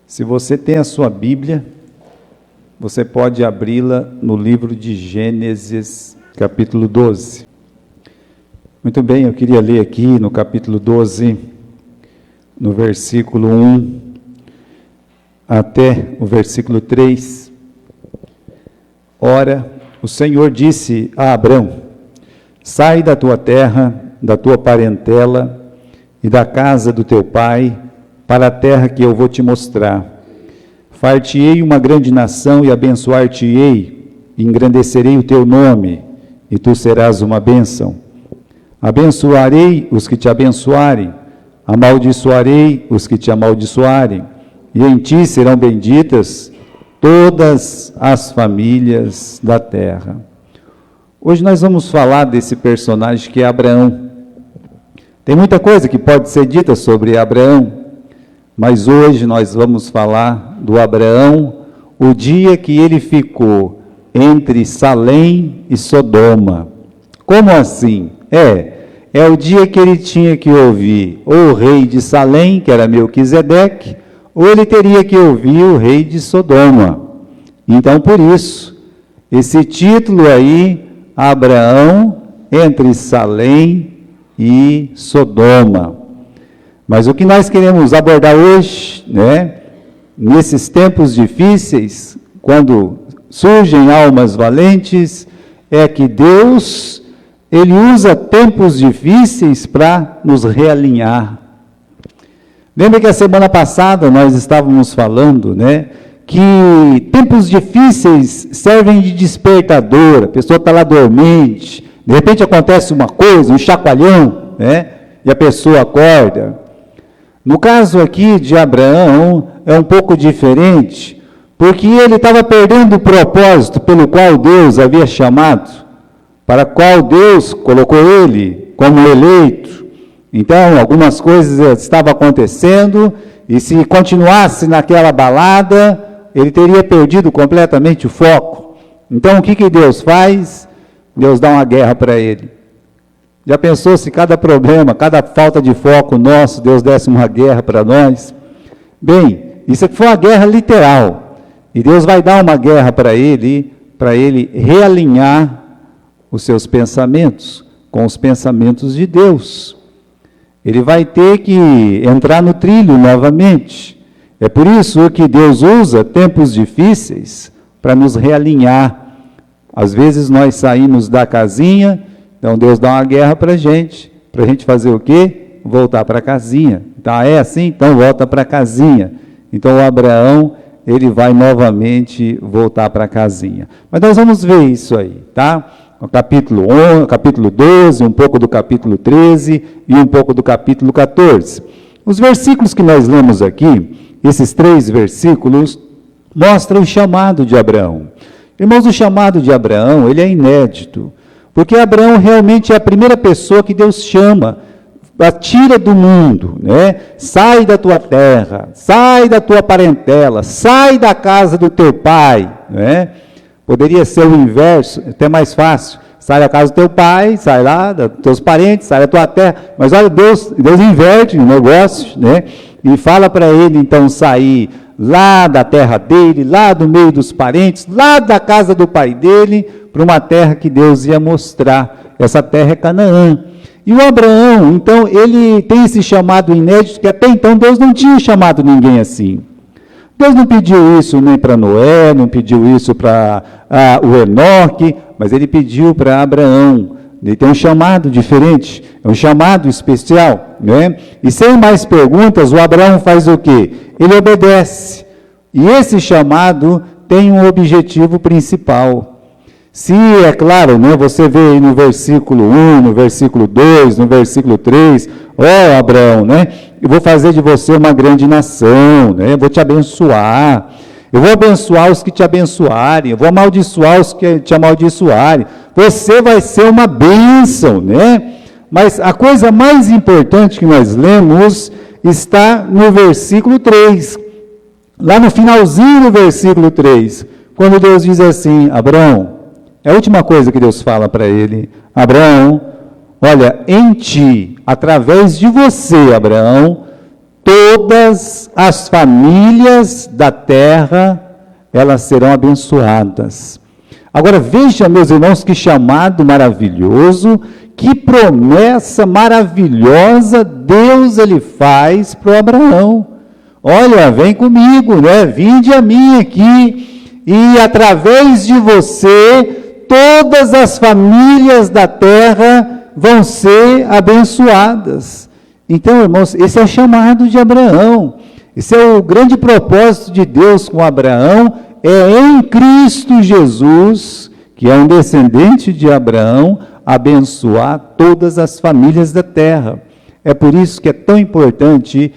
Se você tem a sua Bíblia, você pode abri-la no livro de Gênesis, capítulo 12. Muito bem, eu queria ler aqui no capítulo 12, no versículo 1 até o versículo 3. Ora, o Senhor disse a Abrão: sai da tua terra, da tua parentela e da casa do teu pai, para a terra que eu vou te mostrar. Far-te-ei uma grande nação e abençoar-te-ei, e engrandecerei o teu nome, e tu serás uma bênção. Abençoarei os que te abençoarem, amaldiçoarei os que te amaldiçoarem, e em ti serão benditas todas as famílias da terra. Hoje nós vamos falar desse personagem que é Abraão. Tem muita coisa que pode ser dita sobre Abraão, mas hoje nós vamos falar do Abraão, o dia que ele ficou entre Salém e Sodoma. Como assim? É o dia que ele tinha que ouvir ou o rei de Salém, que era Melquisedeque, ou ele teria que ouvir o rei de Sodoma. Então, por isso, esse título aí, Abraão entre Salém e Sodoma. Mas o que nós queremos abordar hoje, nesses tempos difíceis, quando surgem almas valentes, é que Deus, Ele usa tempos difíceis para nos realinhar. Lembra que a semana passada nós estávamos falando, que tempos difíceis servem de despertador, a pessoa está lá dormente, de repente acontece uma coisa, um chacoalhão, e a pessoa acorda. No caso aqui de Abraão, é um pouco diferente, porque ele estava perdendo o propósito pelo qual Deus havia chamado, para qual Deus colocou ele como eleito. Então, algumas coisas estavam acontecendo, e se continuasse naquela balada, ele teria perdido completamente o foco. Então, o que Deus faz? Deus dá uma guerra para ele. Já pensou se cada problema, cada falta de foco nosso, Deus desse uma guerra para nós? Bem, isso aqui foi uma guerra literal. E Deus vai dar uma guerra para ele realinhar os seus pensamentos com os pensamentos de Deus. Ele vai ter que entrar no trilho novamente. É por isso que Deus usa tempos difíceis para nos realinhar. Às vezes nós saímos da casinha, então Deus dá uma guerra para a gente fazer o quê? Voltar para a casinha. Então é assim? Então volta para a casinha. Então o Abraão, ele vai novamente voltar para a casinha. Mas nós vamos ver isso aí, tá? O capítulo 11, capítulo 12, um pouco do capítulo 13 e um pouco do capítulo 14. Os versículos que nós lemos aqui, esses 3 versículos, mostram o chamado de Abraão. Irmãos, o chamado de Abraão, ele é inédito. Porque Abraão realmente é a primeira pessoa que Deus chama, tira do mundo, sai da tua terra, sai da tua parentela, sai da casa do teu pai, Poderia ser o inverso, até mais fácil, sai da casa do teu pai, sai lá dos teus parentes, sai da tua terra, mas olha, Deus inverte o negócio, e fala para ele então sair lá da terra dele, lá do meio dos parentes, lá da casa do pai dele, para uma terra que Deus ia mostrar. Essa terra é Canaã. E o Abraão, então, ele tem esse chamado inédito, que até então Deus não tinha chamado ninguém assim. Deus não pediu isso nem para Noé, não pediu isso para o Enoque, mas ele pediu para Abraão. Ele tem um chamado diferente, é um chamado especial, E sem mais perguntas, o Abraão faz o quê? Ele obedece. E esse chamado tem um objetivo principal. Se, é claro, você vê aí no versículo 1, no versículo 2, no versículo 3, Abraão, eu vou fazer de você uma grande nação, eu vou te abençoar, eu vou abençoar os que te abençoarem, eu vou amaldiçoar os que te amaldiçoarem, você vai ser uma bênção, Mas a coisa mais importante que nós lemos está no versículo 3, lá no finalzinho do versículo 3, quando Deus diz assim: Abraão, é a última coisa que Deus fala para ele: Abraão, olha, em ti, através de você, Abraão, todas as famílias da terra, elas serão abençoadas. Agora veja, meus irmãos, que chamado maravilhoso, que promessa maravilhosa Deus ele faz para o Abraão. Olha, vem comigo, né? Vinde a mim aqui, e através de você, todas as famílias da terra vão ser abençoadas. Então, irmãos, esse é o chamado de Abraão. Esse é o grande propósito de Deus com Abraão, é em Cristo Jesus, que é um descendente de Abraão, abençoar todas as famílias da terra. É por isso que é tão importante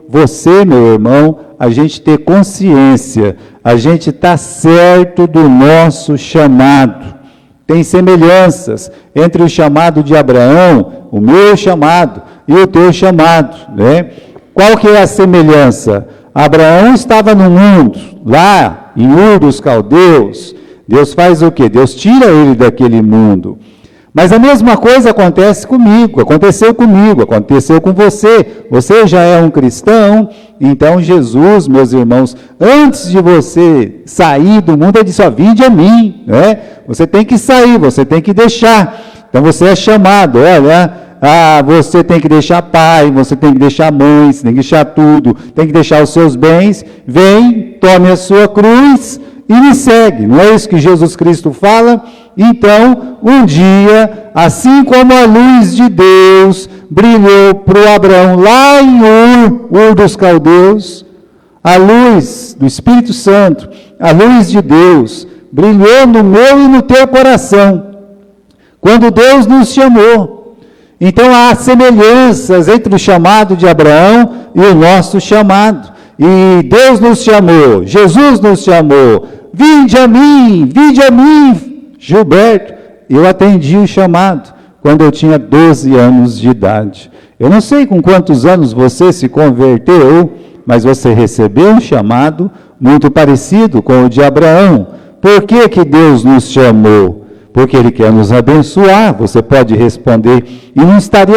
você, meu irmão, a gente ter consciência, a gente está certo do nosso chamado. Tem semelhanças entre o chamado de Abraão, o meu chamado, e o teu chamado, né? Qual que é a semelhança? Abraão estava no mundo, lá em Ur dos Caldeus. Deus faz o quê? Deus tira ele daquele mundo. Mas a mesma coisa aconteceu comigo, aconteceu com você. Você já é um cristão, então Jesus, meus irmãos, antes de você sair do mundo, ele disse, vinde a mim, né? Você tem que sair, você tem que deixar. Então você é chamado, olha, você tem que deixar pai, você tem que deixar mãe, você tem que deixar tudo, tem que deixar os seus bens, vem, tome a sua cruz e me segue. Não é isso que Jesus Cristo fala? Então, um dia, assim como a luz de Deus brilhou para o Abraão lá em Ur dos Caldeus, a luz do Espírito Santo, a luz de Deus, brilhou no meu e no teu coração, quando Deus nos chamou. Então, há semelhanças entre o chamado de Abraão e o nosso chamado. E Deus nos chamou, Jesus nos chamou, vinde a mim, Gilberto. Eu atendi o chamado quando eu tinha 12 anos de idade. Eu não sei com quantos anos você se converteu, mas você recebeu um chamado muito parecido com o de Abraão. Por que que Deus nos chamou? Porque Ele quer nos abençoar. Você pode responder, e não estaria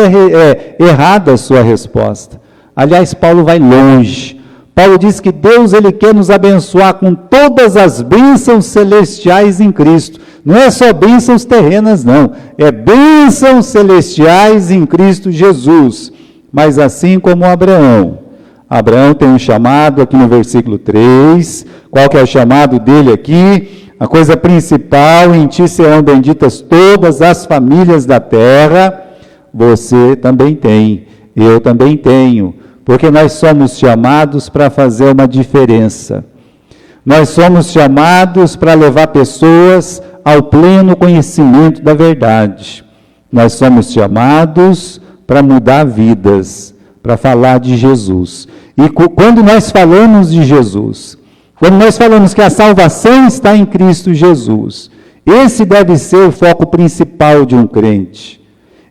errada a sua resposta. Aliás, Paulo vai longe. Paulo diz que Deus ele quer nos abençoar com todas as bênçãos celestiais em Cristo. Não é só bênçãos terrenas, não. É bênçãos celestiais em Cristo Jesus. Mas assim como Abraão. Abraão tem um chamado aqui no versículo 3. Qual que é o chamado dele aqui? A coisa principal, em ti serão benditas todas as famílias da terra. Você também tem. Eu também tenho. Porque nós somos chamados para fazer uma diferença. Nós somos chamados para levar pessoas ao pleno conhecimento da verdade. Nós somos chamados para mudar vidas, para falar de Jesus. E quando nós falamos de Jesus, quando nós falamos que a salvação está em Cristo Jesus, esse deve ser o foco principal de um crente.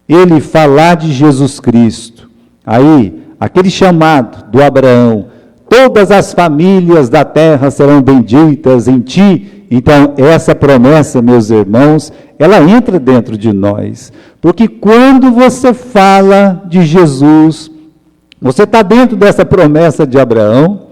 Ele falar de Jesus Cristo. Aí, aquele chamado do Abraão, todas as famílias da terra serão benditas em ti. Então, essa promessa, meus irmãos, ela entra dentro de nós. Porque quando você fala de Jesus, você está dentro dessa promessa de Abraão,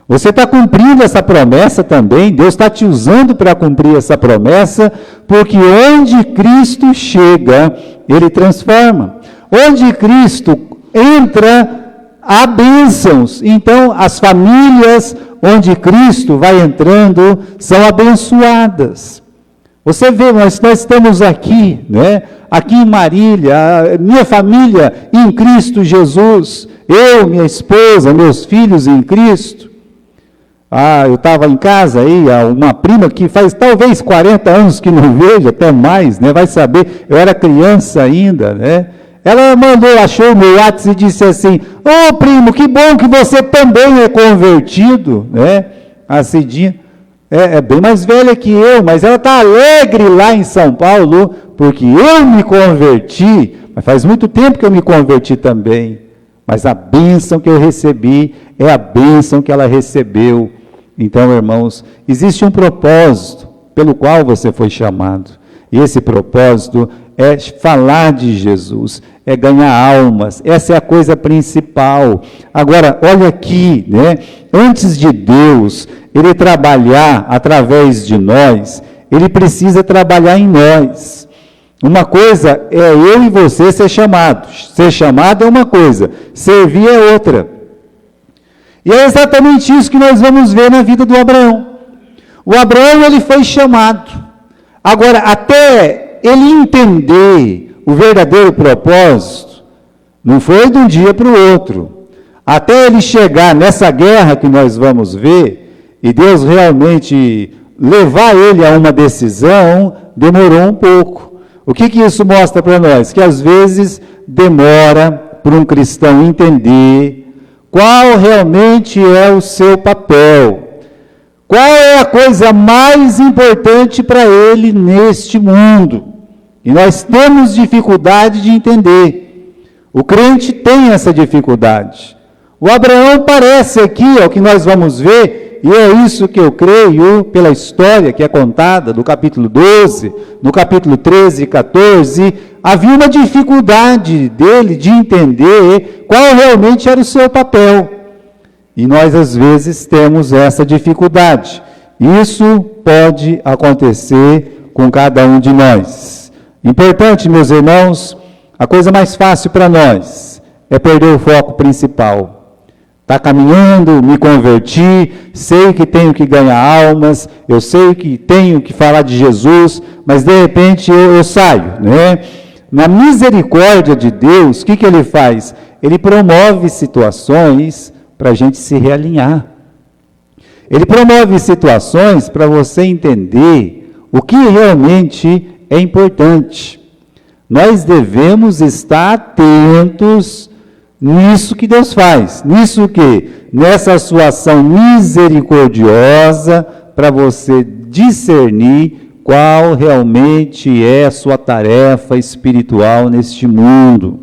você está cumprindo essa promessa também, Deus está te usando para cumprir essa promessa, porque onde Cristo chega, Ele transforma. Onde Cristo entra, há bênçãos. Então, as famílias onde Cristo vai entrando são abençoadas. Você vê, nós estamos aqui, né? Aqui em Marília, a minha família em Cristo Jesus, eu, minha esposa, meus filhos em Cristo. Eu estava em casa aí, uma prima que faz talvez 40 anos que não vejo, até mais, né? Vai saber, eu era criança ainda, né? Ela achou o meu WhatsApp e disse assim, primo, que bom que você também é convertido, né? A Cidinha é bem mais velha que eu, mas ela está alegre lá em São Paulo, porque eu me converti, mas faz muito tempo que eu me converti também, mas a bênção que eu recebi é a bênção que ela recebeu. Então, irmãos, existe um propósito pelo qual você foi chamado. E esse propósito é falar de Jesus, é ganhar almas, essa é a coisa principal. Agora, olha aqui, né? Antes de Deus, Ele trabalhar através de nós, Ele precisa trabalhar em nós. Uma coisa é eu e você ser chamados. Ser chamado é uma coisa, servir é outra. E é exatamente isso que nós vamos ver na vida do Abraão. O Abraão, ele foi chamado. Agora, até ele entender o verdadeiro propósito, não foi de um dia para o outro. Até ele chegar nessa guerra que nós vamos ver, e Deus realmente levar ele a uma decisão, demorou um pouco. O que isso mostra para nós? Que às vezes demora para um cristão entender qual realmente é o seu papel. Qual é a coisa mais importante para ele neste mundo? E nós temos dificuldade de entender. O crente tem essa dificuldade. O Abraão parece aqui, é o que nós vamos ver, e é isso que eu creio pela história que é contada do capítulo 12, no capítulo 13 e 14, havia uma dificuldade dele de entender qual realmente era o seu papel. E nós, às vezes, temos essa dificuldade. Isso pode acontecer com cada um de nós. Importante, meus irmãos, a coisa mais fácil para nós é perder o foco principal. Está caminhando, me converti, sei que tenho que ganhar almas, eu sei que tenho que falar de Jesus, mas de repente eu saio, né? Na misericórdia de Deus, o que Ele faz? Ele promove situações para a gente se realinhar. Ele promove situações para você entender o que realmente é importante. Nós devemos estar atentos nisso que Deus faz. Nisso que? Nessa sua ação misericordiosa, para você discernir qual realmente é a sua tarefa espiritual neste mundo.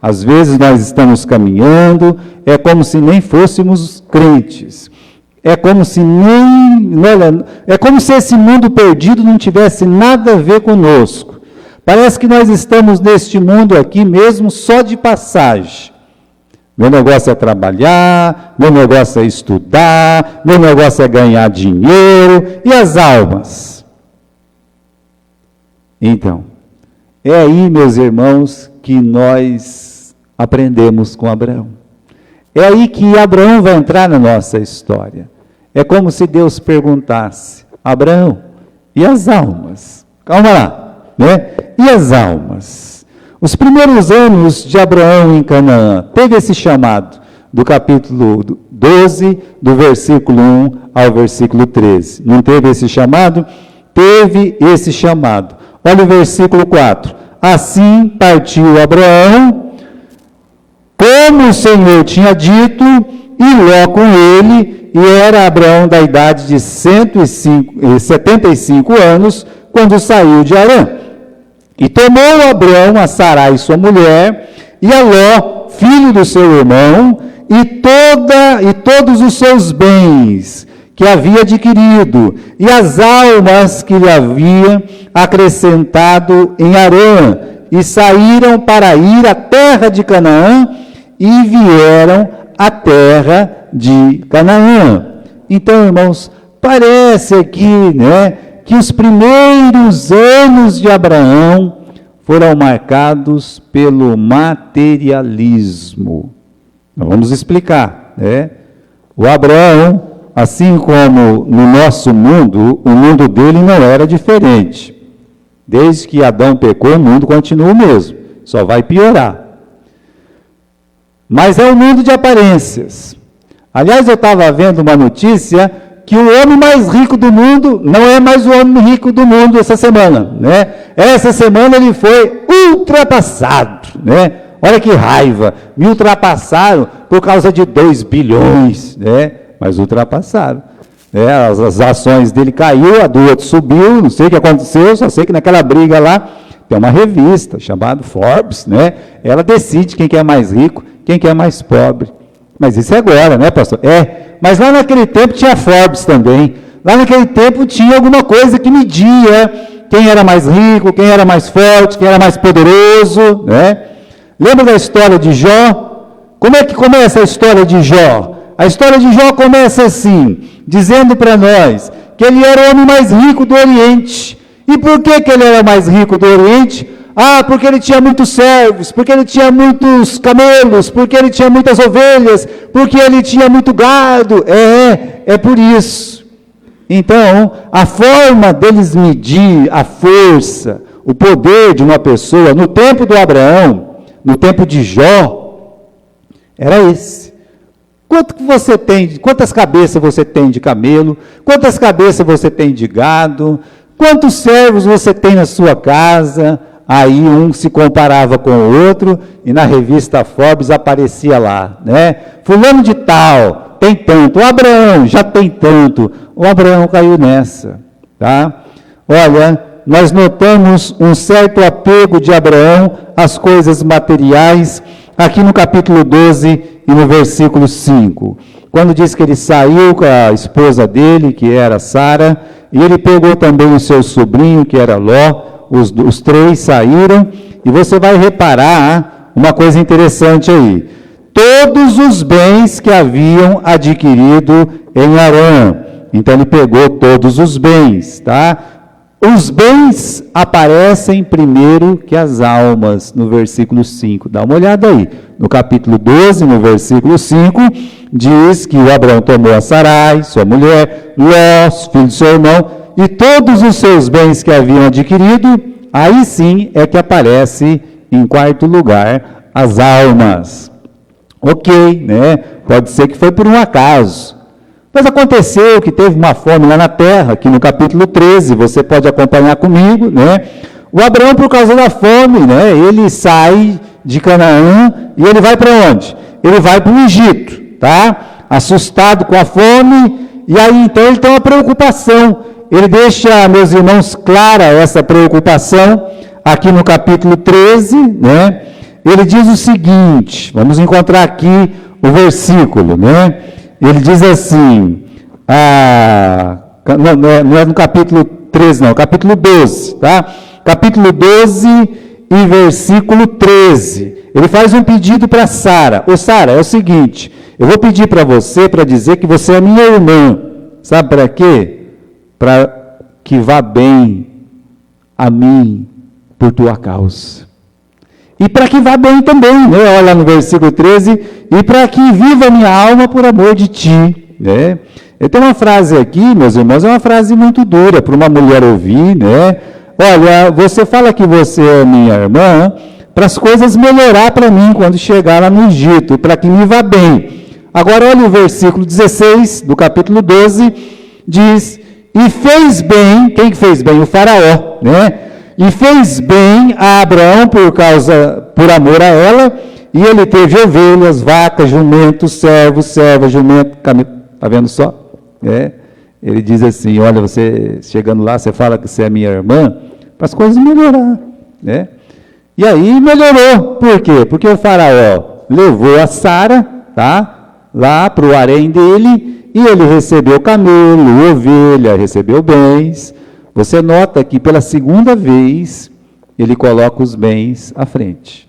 Às vezes nós estamos caminhando, é como se nem fôssemos crentes. É como se esse mundo perdido não tivesse nada a ver conosco. Parece que nós estamos neste mundo aqui mesmo só de passagem. Meu negócio é trabalhar, meu negócio é estudar, meu negócio é ganhar dinheiro, e as almas? Então, é aí, meus irmãos, que nós aprendemos com Abraão. É aí que Abraão vai entrar na nossa história. É como se Deus perguntasse: Abraão, e as almas? Calma lá, né? E as almas? Os primeiros anos de Abraão em Canaã, teve esse chamado, do capítulo 12, do versículo 1 ao versículo 13. Não teve esse chamado? Teve esse chamado. Olha o versículo 4. Assim partiu Abraão, como o Senhor tinha dito, e Ló com ele, e era Abraão da idade de 75 anos, quando saiu de Harã. E tomou Abraão a Sarai, sua mulher, e a Ló, filho do seu irmão, e todos os seus bens que havia adquirido, e as almas que lhe havia acrescentado em Harã, e saíram para ir à terra de Canaã, e vieram à terra de Canaã. Então, irmãos, parece aqui, né, que os primeiros anos de Abraão foram marcados pelo materialismo. Nós vamos explicar, né? O Abraão, assim como no nosso mundo, o mundo dele não era diferente. Desde que Adão pecou, o mundo continua o mesmo, só vai piorar. Mas é um mundo de aparências. Aliás, eu estava vendo uma notícia que o homem mais rico do mundo não é mais o homem rico do mundo essa semana, né? Essa semana ele foi ultrapassado, né? Olha que raiva, me ultrapassaram por causa de 2 bilhões, né? Mas ultrapassaram. Né? As ações dele caiu, a do outro subiu, não sei o que aconteceu, só sei que naquela briga lá tem uma revista chamada Forbes, né? Ela decide quem que é mais rico, quem que é mais pobre. Mas isso é agora, né, pastor? Mas lá naquele tempo tinha Forbes também. Lá naquele tempo tinha alguma coisa que media quem era mais rico, quem era mais forte, quem era mais poderoso, né? Lembra da história de Jó? Como é que começa a história de Jó? A história de Jó começa assim, dizendo para nós que ele era o homem mais rico do Oriente. E por que ele era mais rico do Oriente? Porque ele tinha muitos servos, porque ele tinha muitos camelos, porque ele tinha muitas ovelhas, porque ele tinha muito gado. É por isso. Então, a forma deles medir a força, o poder de uma pessoa, no tempo do Abraão, no tempo de Jó, era esse. Quanto que você tem, quantas cabeças você tem de camelo, quantas cabeças você tem de gado, quantos servos você tem na sua casa? Aí um se comparava com o outro, e na revista Forbes aparecia lá, né? Fulano de tal, tem tanto, o Abraão já tem tanto, o Abraão caiu nessa, tá? Olha, nós notamos um certo apego de Abraão às coisas materiais, aqui no capítulo 12 e no versículo 5, quando diz que ele saiu com a esposa dele, que era Sara, e ele pegou também o seu sobrinho, que era Ló. Os três saíram, e você vai reparar uma coisa interessante aí. Todos os bens que haviam adquirido em Harã. Então ele pegou todos os bens, tá? Os bens aparecem primeiro que as almas, no versículo 5. Dá uma olhada aí. No capítulo 12, no versículo 5, diz que o Abraão tomou a Sarai, sua mulher, Ló, filho do seu irmão, e todos os seus bens que haviam adquirido, aí sim é que aparece em quarto lugar as almas. Ok, né? Pode ser que foi por um acaso. Mas aconteceu que teve uma fome lá na terra, aqui no capítulo 13, você pode acompanhar comigo, né? O Abraão, por causa da fome, né? Ele sai de Canaã e ele vai para onde? Ele vai para o Egito, tá? Assustado com a fome, e aí então ele tem uma preocupação. Ele deixa, meus irmãos, clara essa preocupação, aqui no capítulo 13, né? Ele diz o seguinte, vamos encontrar aqui o versículo, né? Ele diz assim, não é no capítulo 13 não, capítulo 12, tá? Capítulo 12 e versículo 13. Ele faz um pedido para Sara. Ô Sara, é o seguinte, eu vou pedir para você, para dizer que você é minha irmã. Sabe para quê? Para que vá bem a mim por tua causa. E para que vá bem também, né? Olha lá no versículo 13, e para que viva minha alma por amor de ti, né? Eu tenho uma frase aqui, meus irmãos, é uma frase muito dura para uma mulher ouvir, né? Olha, você fala que você é minha irmã, para as coisas melhorar para mim quando chegar lá no Egito, para que me vá bem. Agora olha o versículo 16 do capítulo 12, diz: e fez bem, quem que fez bem? O faraó, né? E fez bem a Abraão por amor a ela, e ele teve ovelhas, vacas, jumentos, servos, servas, jumento, camelo. Está vendo só? Ele diz assim, olha, você chegando lá, você fala que você é minha irmã, para as coisas melhorar, né? E aí melhorou, por quê? Porque o faraó levou a Sara, tá? Lá para o harém dele, e ele recebeu camelo, ovelha, recebeu bens. Você nota que pela segunda vez, ele coloca os bens à frente.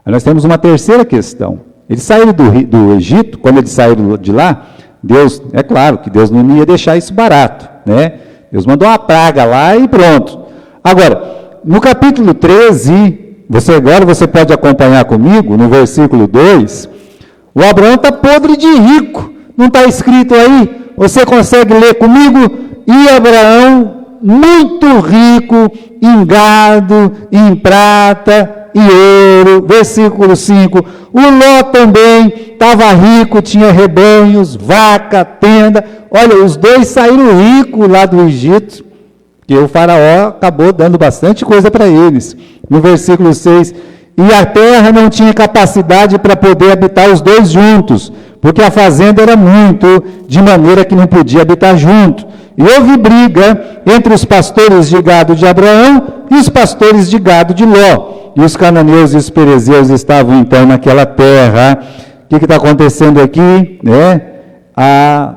Aí nós temos uma terceira questão. Eles saíram do Egito, quando eles saíram de lá, Deus, é claro que Deus não ia deixar isso barato, né? Deus mandou uma praga lá e pronto. Agora, no capítulo 13, agora você pode acompanhar comigo, no versículo 2, o Abraão está podre de rico. Não está escrito aí? Você consegue ler comigo? E Abraão, muito rico em gado, em prata e ouro. Versículo 5. O Ló também estava rico, tinha rebanhos, vaca, tenda. Olha, os dois saíram ricos lá do Egito, porque o faraó acabou dando bastante coisa para eles. No versículo 6. E a terra não tinha capacidade para poder habitar os dois juntos, porque a fazenda era muito, de maneira que não podia habitar junto. E houve briga entre os pastores de gado de Abraão e os pastores de gado de Ló. E os cananeus e os perezeus estavam então naquela terra. O que está acontecendo aqui?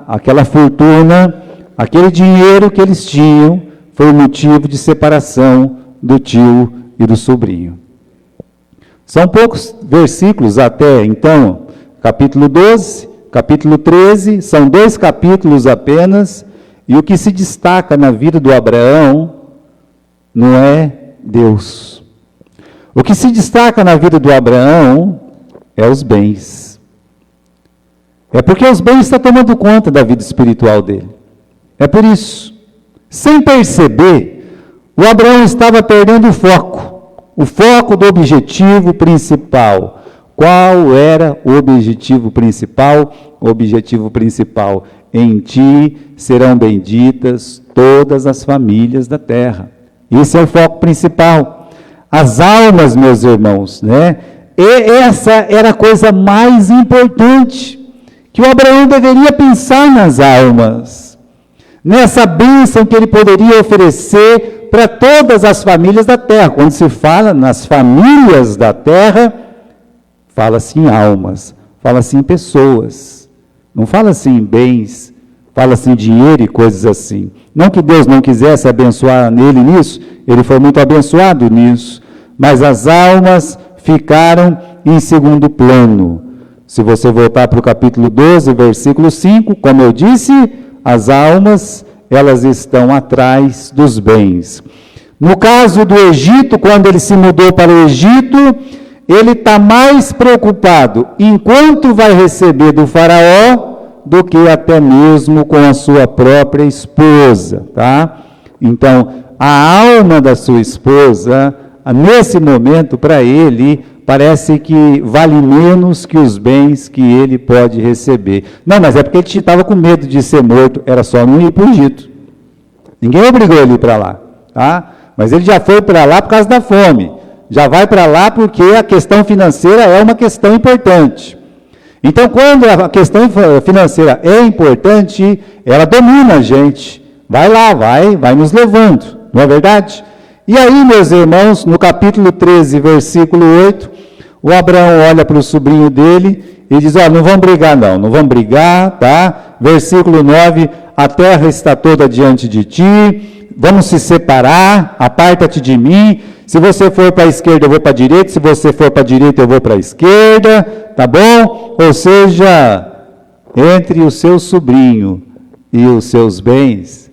Aquela fortuna, aquele dinheiro que eles tinham, foi o motivo de separação do tio e do sobrinho. São poucos versículos até então, capítulo 12, capítulo 13, são 2 capítulos apenas, e o que se destaca na vida do Abraão não é Deus. O que se destaca na vida do Abraão é os bens. É porque os bens estão tomando conta da vida espiritual dele. É por isso. Sem perceber, o Abraão estava perdendo o foco do objetivo principal. Qual era o objetivo principal? O objetivo principal: em ti serão benditas todas as famílias da terra. Esse é o foco principal. As almas, meus irmãos, né? E essa era a coisa mais importante, que o Abraão deveria pensar nas almas, nessa bênção que ele poderia oferecer para todas as famílias da terra. Quando se fala nas famílias da terra, fala-se em almas, fala-se em pessoas, não fala-se em bens, fala-se em dinheiro e coisas assim. Não que Deus não quisesse abençoar ele nisso, ele foi muito abençoado nisso, mas as almas ficaram em segundo plano. Se você voltar para o capítulo 12, versículo 5, como eu disse, as almas, elas estão atrás dos bens. No caso do Egito, quando ele se mudou para o Egito, ele está mais preocupado em quanto vai receber do faraó do que até mesmo com a sua própria esposa, tá? Então, a alma da sua esposa, nesse momento, para ele, parece que vale menos que os bens que ele pode receber. Não, mas é porque ele estava com medo de ser morto, era só não ir para o Egito. Ninguém obrigou ele a ir para lá, tá? Mas ele já foi para lá por causa da fome. Já vai para lá porque a questão financeira é uma questão importante. Então, quando a questão financeira é importante, ela domina a gente. Vai lá, vai nos levando, não é verdade? E aí, meus irmãos, no capítulo 13, versículo 8, o Abraão olha para o sobrinho dele e diz: não vamos brigar não vamos brigar, tá? Versículo 9, a terra está toda diante de ti, vamos se separar, aparta-te de mim, se você for para a esquerda eu vou para a direita, se você for para a direita eu vou para a esquerda, tá bom? Ou seja, entre o seu sobrinho e os seus bens,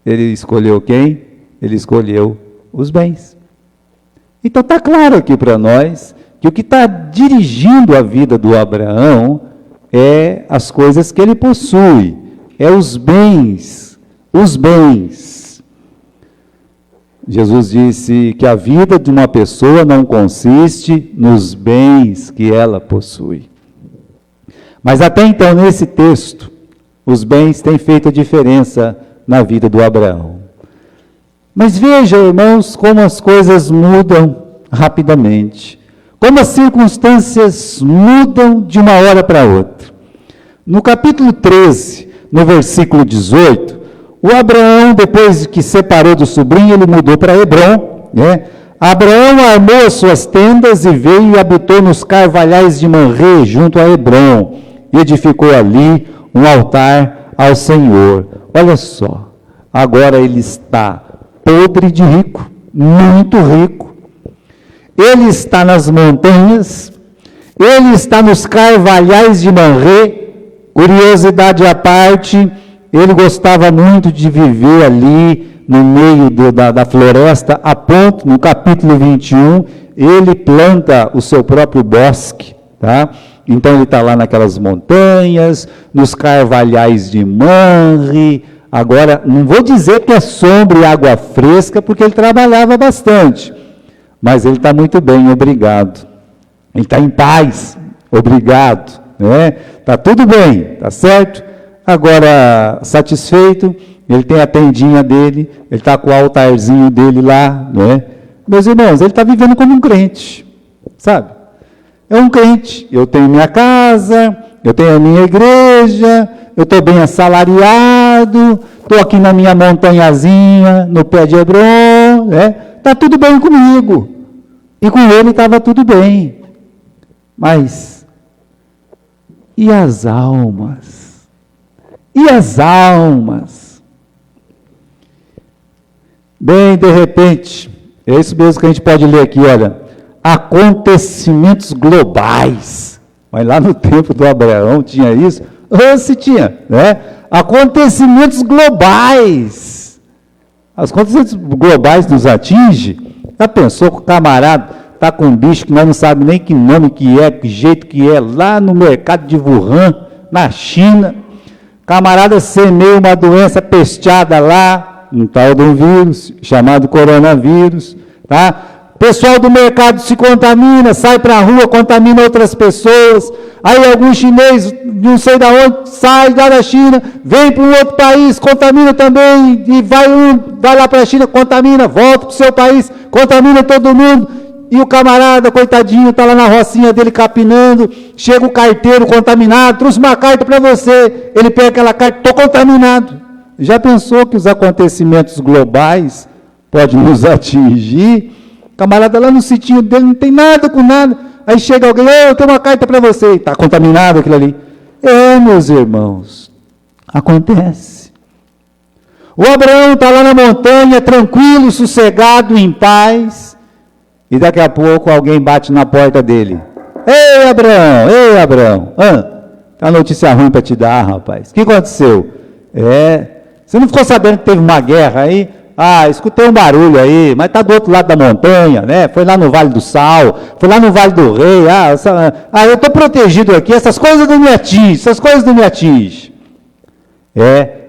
ele escolheu quem? Ele escolheu os bens. Então está claro aqui para nós que o que está dirigindo a vida do Abraão é as coisas que ele possui, é os bens, os bens. Jesus disse que a vida de uma pessoa não consiste nos bens que ela possui. Mas até então, nesse texto, os bens têm feito a diferença na vida do Abraão. Mas veja, irmãos, como as coisas mudam rapidamente. Como as circunstâncias mudam de uma hora para outra. No capítulo 13, no versículo 18, o Abraão, depois que separou do sobrinho, ele mudou para Hebrom, né? Abraão armou as suas tendas e veio e habitou nos carvalhais de Manrê, junto a Hebrom, e edificou ali um altar ao Senhor. Olha só, agora ele está podre de rico, muito rico. Ele está nas montanhas, ele está nos carvalhais de Manrê. Curiosidade à parte, ele gostava muito de viver ali no meio da floresta, a ponto, no capítulo 21, ele planta o seu próprio bosque, tá? Então ele está lá naquelas montanhas, nos carvalhais de Manre. Agora, não vou dizer que é sombra e água fresca, porque ele trabalhava bastante, mas ele está muito bem, obrigado. Ele está em paz, obrigado, né? Está tudo bem, tá certo? Agora, satisfeito, ele tem a tendinha dele, ele está com o altarzinho dele lá, né? Meus irmãos, ele está vivendo como um crente, sabe? É um crente, eu tenho minha casa, eu tenho a minha igreja, eu estou bem assalariado, estou aqui na minha montanhazinha, no pé de Hebrom, né? Está tudo bem comigo. E com ele estava tudo bem. Mas, e as almas? E as almas? Bem, de repente, é isso mesmo que a gente pode ler aqui, olha, acontecimentos globais. Mas lá no tempo do Abraão tinha isso? Ou se tinha, né? Acontecimentos globais. Os acontecimentos globais nos atingem. Já pensou que o camarada está com um bicho que nós não sabemos nem que nome que é, que jeito que é, lá no mercado de Wuhan, na China. Camarada semeia uma doença pesteada lá, um tal de um vírus, chamado coronavírus, tá? Pessoal do mercado se contamina, sai para a rua, contamina outras pessoas. Aí algum chinês, não sei de onde, sai lá da China, vem para um outro país, contamina também, e vai lá para a China, contamina, volta para o seu país, contamina todo mundo. E o camarada, coitadinho, está lá na rocinha dele capinando, chega o carteiro contaminado, trouxe uma carta para você, ele pega aquela carta, estou contaminado. Já pensou que os acontecimentos globais podem nos atingir? O camarada lá no sitinho dele, não tem nada com nada, aí chega alguém, eu tenho uma carta para você, está contaminado aquilo ali. Meus irmãos, acontece. O Abraão está lá na montanha, tranquilo, sossegado, em paz, e daqui a pouco alguém bate na porta dele. Ei, Abraão, tem uma notícia ruim para te dar, rapaz. O que aconteceu? Você não ficou sabendo que teve uma guerra aí? Escutei um barulho aí, mas está do outro lado da montanha, né? Foi lá no Vale do Sal, foi lá no Vale do Rei. Eu estou protegido aqui, essas coisas não me atingem,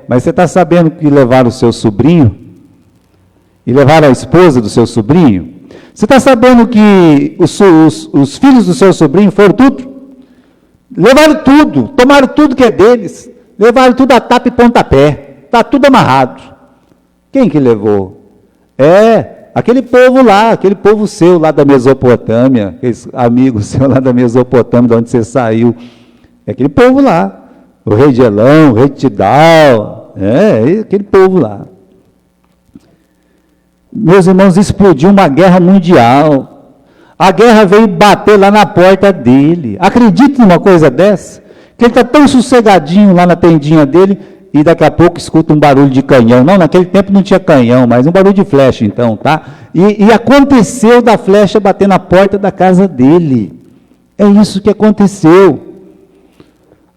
mas você está sabendo que levaram o seu sobrinho? E levaram a esposa do seu sobrinho? Você está sabendo que os filhos do seu sobrinho foram tudo? Levaram tudo, tomaram tudo que é deles, levaram tudo a tapa e pontapé, está tudo amarrado. Quem que levou? Aquele povo lá, aquele povo seu lá da Mesopotâmia, aqueles amigos seus lá da Mesopotâmia, de onde você saiu. É aquele povo lá, o rei de Elão, o rei de Tidal, aquele povo lá. Meus irmãos, explodiu uma guerra mundial. A guerra veio bater lá na porta dele. Acredite numa coisa dessa? Que ele está tão sossegadinho lá na tendinha dele, e daqui a pouco escuta um barulho de canhão. Não, naquele tempo não tinha canhão, mas um barulho de flecha então, tá? E aconteceu da flecha bater na porta da casa dele. É isso que aconteceu.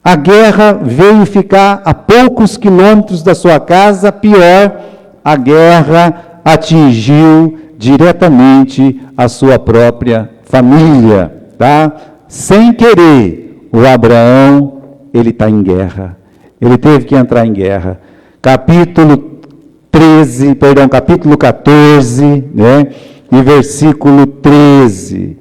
A guerra veio ficar a poucos quilômetros da sua casa, pior, a guerra atingiu diretamente a sua própria família, tá? Sem querer, o Abraão, ele está em guerra. Ele teve que entrar em guerra. Capítulo 14, né? E versículo 13.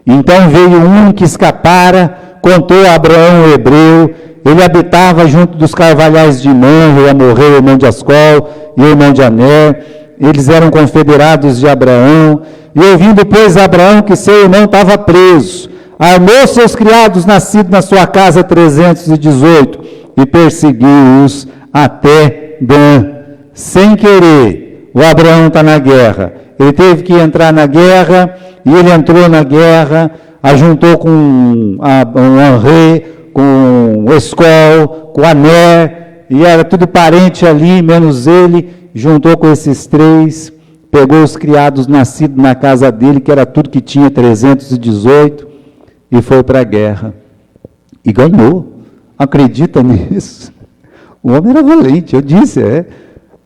Então veio um que escapara, contou a Abraão o hebreu, ele habitava junto dos carvalhais de Mamre, Amorreu, o irmão de Ascol, e o irmão de Aner, eles eram confederados de Abraão, e ouvindo, pois, Abraão que seu irmão estava preso, armou seus criados nascidos na sua casa 318, e perseguiu-os até Dan. Sem querer, o Abraão está na guerra. Ele teve que entrar na guerra, e ele entrou na guerra, ajuntou com um Anrê, com o Escol, com Aner, e era tudo parente ali, menos ele, juntou com esses três, pegou os criados nascidos na casa dele, que era tudo que tinha, 318, e foi para a guerra. E ganhou. Acredita nisso? O homem era valente, eu disse,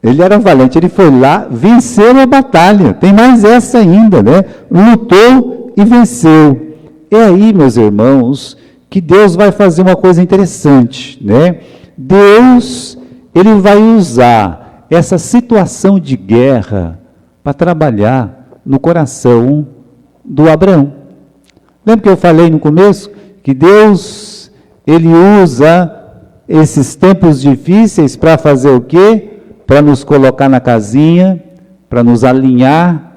ele era valente, ele foi lá, venceu a batalha, tem mais essa ainda, né? Lutou e venceu. É aí, meus irmãos, que Deus vai fazer uma coisa interessante, né? Deus, ele vai usar essa situação de guerra para trabalhar no coração do Abraão. Lembra que eu falei no começo que Deus, ele usa esses tempos difíceis para fazer o quê? Para nos colocar na casinha, para nos alinhar.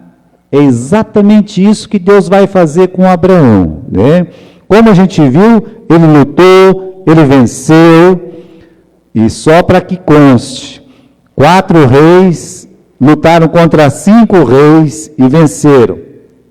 É exatamente isso que Deus vai fazer com Abraão, né? Como a gente viu, ele lutou, ele venceu, e só para que conste, 4 reis lutaram contra 5 reis e venceram,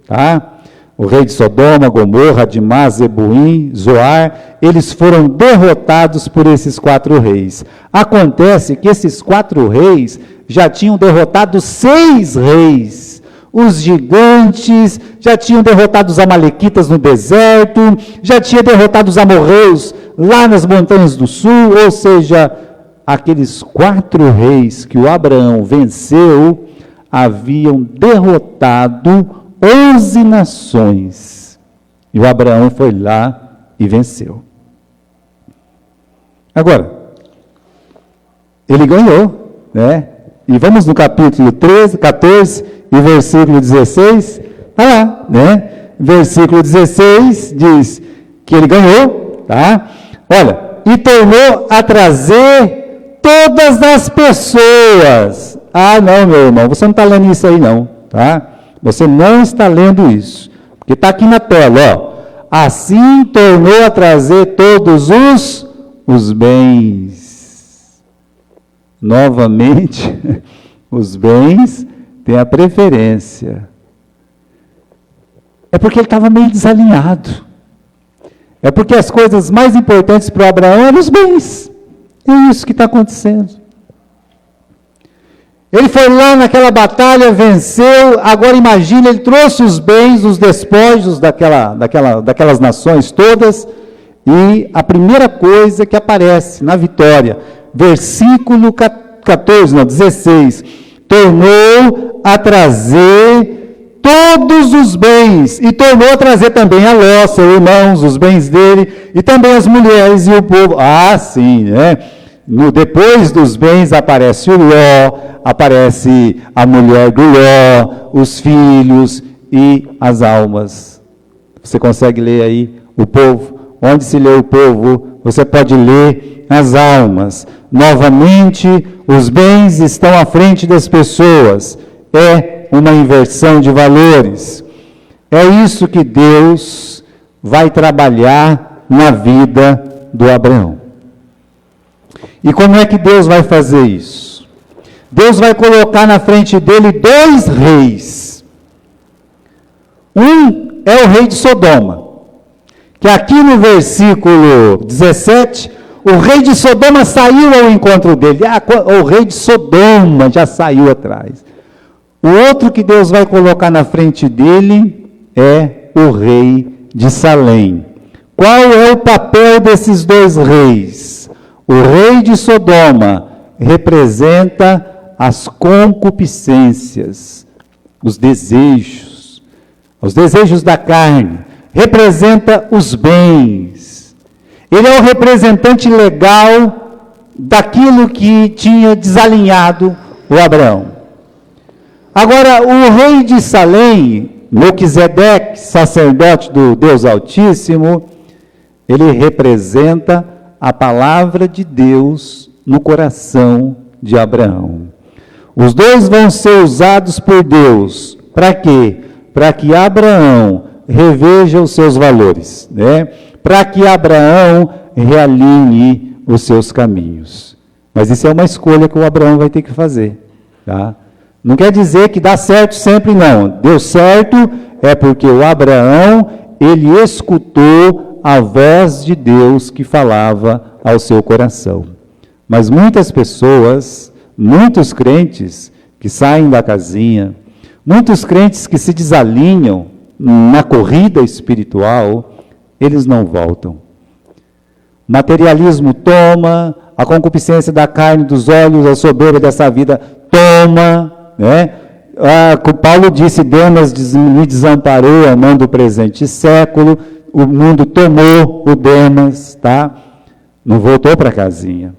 tá? O rei de Sodoma, Gomorra, Adimá, Zeboim, Zoar, eles foram derrotados por esses 4 reis. Acontece que esses 4 reis já tinham derrotado 6 reis. Os gigantes, já tinham derrotado os amalequitas no deserto, já tinha derrotado os amorreus lá nas montanhas do sul, ou seja, aqueles 4 reis que o Abraão venceu, haviam derrotado 11 nações. E o Abraão foi lá e venceu. Agora, ele ganhou, né? E vamos no capítulo 14 e versículo 16, tá lá, né? Versículo 16 diz que ele ganhou, tá? Olha, e tornou a trazer todas as pessoas. Ah, não, meu irmão, você não está lendo isso aí não, tá? Você não está lendo isso, porque está aqui na tela, ó. Assim tornou a trazer todos os bens. Novamente, os bens têm a preferência. É porque ele estava meio desalinhado. É porque as coisas mais importantes para Abraão eram os bens. É isso que está acontecendo. Ele foi lá naquela batalha, venceu, agora imagina, ele trouxe os bens, os despojos daquelas nações todas, e a primeira coisa que aparece na vitória, versículo 16, tornou a trazer todos os bens, e tornou a trazer também a Ló, seus irmãos, os bens dele, e também as mulheres e o povo. Ah, sim, né? Depois dos bens aparece o Ló, aparece a mulher do Ló, os filhos e as almas. Você consegue ler aí o povo? Onde se lê o povo, você pode ler as almas. Novamente, os bens estão à frente das pessoas. É uma inversão de valores. É isso que Deus vai trabalhar na vida do Abraão. E como é que Deus vai fazer isso? Deus vai colocar na frente dele 2 reis. Um é o rei de Sodoma, que aqui no versículo 17, o rei de Sodoma saiu ao encontro dele. O rei de Sodoma já saiu atrás. O outro que Deus vai colocar na frente dele é o rei de Salém. Qual é o papel desses 2 reis? O rei de Sodoma representa as concupiscências, os desejos da carne, representa os bens. Ele é o representante legal daquilo que tinha desalinhado o Abraão. Agora, o rei de Salém, Melquisedeque, sacerdote do Deus Altíssimo, ele representa a palavra de Deus no coração de Abraão. Os 2 vão ser usados por Deus. Para quê? Para que Abraão reveja os seus valores, né? Para que Abraão realinhe os seus caminhos. Mas isso é uma escolha que o Abraão vai ter que fazer, tá? Não quer dizer que dá certo sempre, não. Deu certo é porque o Abraão, ele escutou a voz de Deus que falava ao seu coração. Mas muitas pessoas, muitos crentes que saem da casinha, muitos crentes que se desalinham na corrida espiritual, eles não voltam. O materialismo toma, a concupiscência da carne, dos olhos, a soberba dessa vida toma, né? Paulo disse, Demas me desamparou, amando o presente século. O mundo tomou o Demas, tá? Não voltou para a casinha.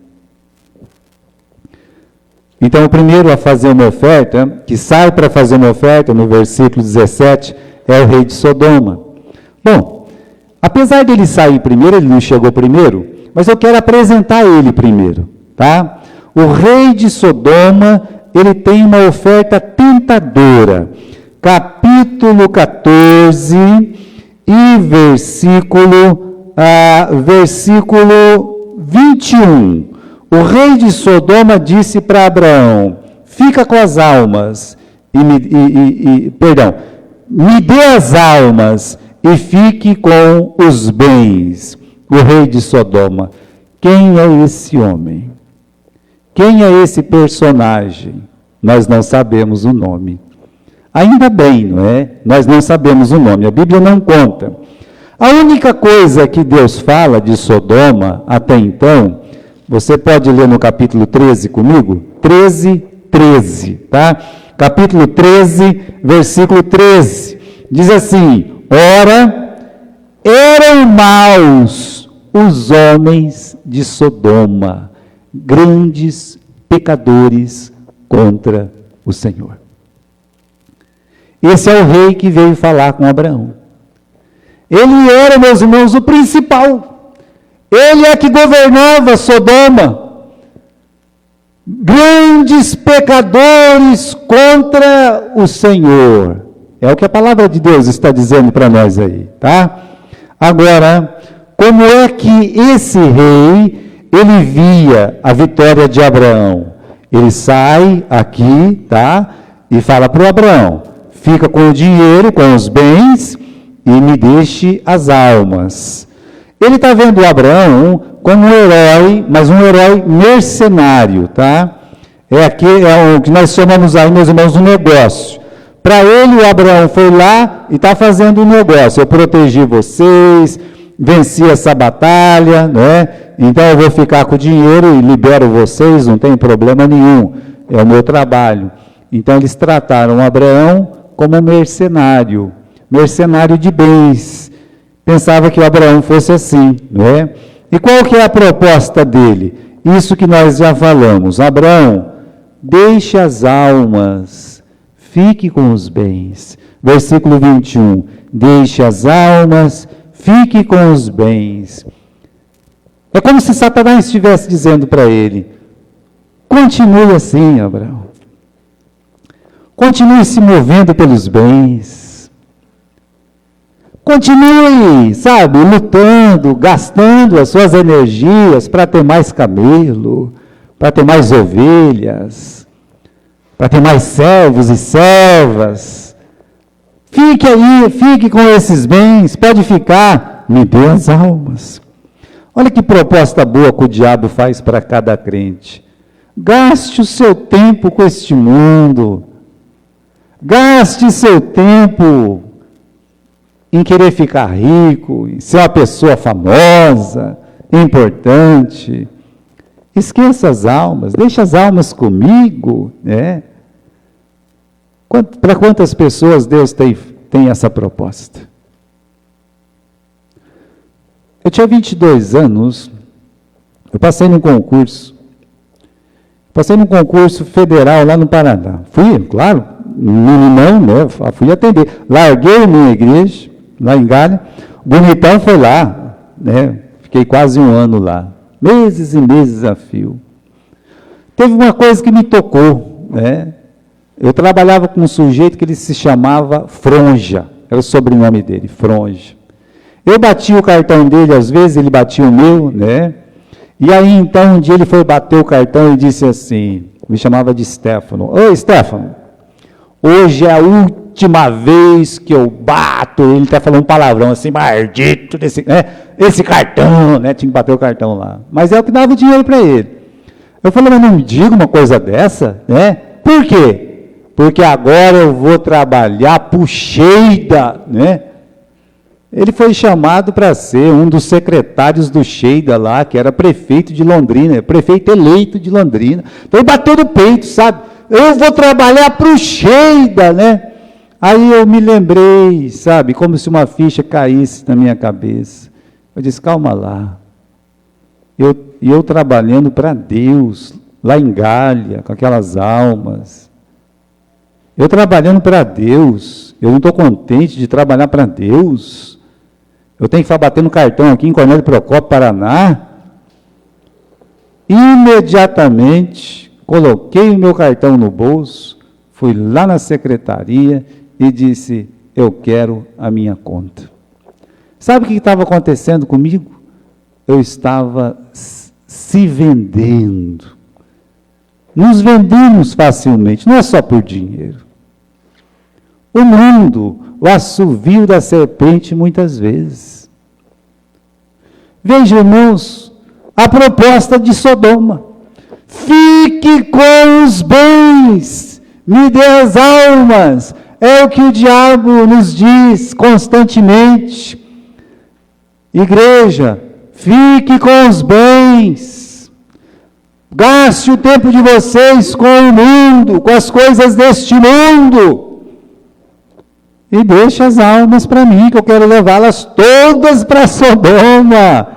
Então, o primeiro a fazer uma oferta, que sai para fazer uma oferta, no versículo 17, é o rei de Sodoma. Bom, apesar dele sair primeiro, ele não chegou primeiro, mas eu quero apresentar ele primeiro, tá? O rei de Sodoma, ele tem uma oferta tentadora. Capítulo 14... e versículo 21. O rei de Sodoma disse para Abraão, fica com as almas, me dê as almas e fique com os bens. O rei de Sodoma, quem é esse homem? Quem é esse personagem? nós não sabemos o nome. Ainda bem, não é? Nós não sabemos o nome, a Bíblia não conta. A única coisa que Deus fala de Sodoma até então, você pode ler no capítulo 13 comigo? 13, tá? Capítulo 13, versículo 13. Diz assim: ora, eram maus os homens de Sodoma, grandes pecadores contra o Senhor. Esse é o rei que veio falar com Abraão. Ele era, meus irmãos, o principal. Ele é que governava Sodoma. Grandes pecadores contra o Senhor. É o que a palavra de Deus está dizendo para nós aí, tá? Agora, como é que esse rei, ele via a vitória de Abraão? Ele sai aqui, tá? E fala para o Abraão: fica com o dinheiro, com os bens, e me deixe as almas. Ele está vendo o Abraão como um herói, mas um herói mercenário, tá? É o que nós chamamos aí, meus irmãos, um negócio. Para ele, o Abraão foi lá e está fazendo um negócio. Eu protegi vocês, venci essa batalha, né? Então eu vou ficar com o dinheiro e libero vocês, não tem problema nenhum. É o meu trabalho. Então eles trataram Abraão como mercenário de bens. Pensava que o Abraão fosse assim, não é? E qual que é a proposta dele? Isso que nós já falamos. Abraão, deixe as almas, fique com os bens. Versículo 21, deixe as almas, fique com os bens. É como se Satanás estivesse dizendo para ele: continue assim, Abraão. Continue se movendo pelos bens. Continue, sabe, lutando, gastando as suas energias para ter mais camelo, para ter mais ovelhas, para ter mais servos e servas. Fique aí, fique com esses bens, pode ficar, me dê as almas. Olha que proposta boa que o diabo faz para cada crente. Gaste o seu tempo com este mundo. Gaste seu tempo em querer ficar rico, em ser uma pessoa famosa, importante. Esqueça as almas, deixe as almas comigo, né? Para quantas pessoas Deus tem essa proposta? Eu tinha 22 anos, eu passei num concurso federal lá no Paraná. Fui, claro, não, né? Fui atender. Larguei minha igreja, lá em Galha. Bonitão foi lá, né? Fiquei quase um ano lá. Meses e meses a fio. Teve uma coisa que me tocou, né? Eu trabalhava com um sujeito que ele se chamava Fronja. Era o sobrenome dele, Fronja. Eu batia o cartão dele, às vezes ele batia o meu, né? E aí, então, um dia ele foi bater o cartão e disse assim, me chamava de Stefano: oi, Stefano, hoje é a última vez que eu bato, ele está falando um palavrão assim, maldito, esse cartão, né? Tinha que bater o cartão lá. Mas é o que dava o dinheiro para ele. Eu falei: mas não me diga uma coisa dessa, né? Por quê? Porque agora eu vou trabalhar para o Sheida, né? Ele foi chamado para ser um dos secretários do Sheida lá, que era prefeito de Londrina, prefeito eleito de Londrina. Então ele bateu no peito, sabe? Eu vou trabalhar para o Sheida, né? Aí eu me lembrei, sabe, como se uma ficha caísse na minha cabeça. Eu disse: calma lá. Eu trabalhando para Deus, lá em Galha, com aquelas almas. Eu trabalhando para Deus, eu não estou contente de trabalhar para Deus. Eu tenho que ficar batendo cartão aqui em Cornélio Procópio, Paraná. Imediatamente, coloquei o meu cartão no bolso, fui lá na secretaria e disse: eu quero a minha conta. Sabe o que estava acontecendo comigo? Eu estava se vendendo. Nos vendemos facilmente, não é só por dinheiro. O mundo, o assovio da serpente muitas vezes. Veja, irmãos, a proposta de Sodoma: fique com os bens, me dê as almas. É o que o diabo nos diz constantemente. Igreja, fique com os bens. Gaste o tempo de vocês com o mundo, com as coisas deste mundo. E deixe as almas para mim, que eu quero levá-las todas para Sodoma.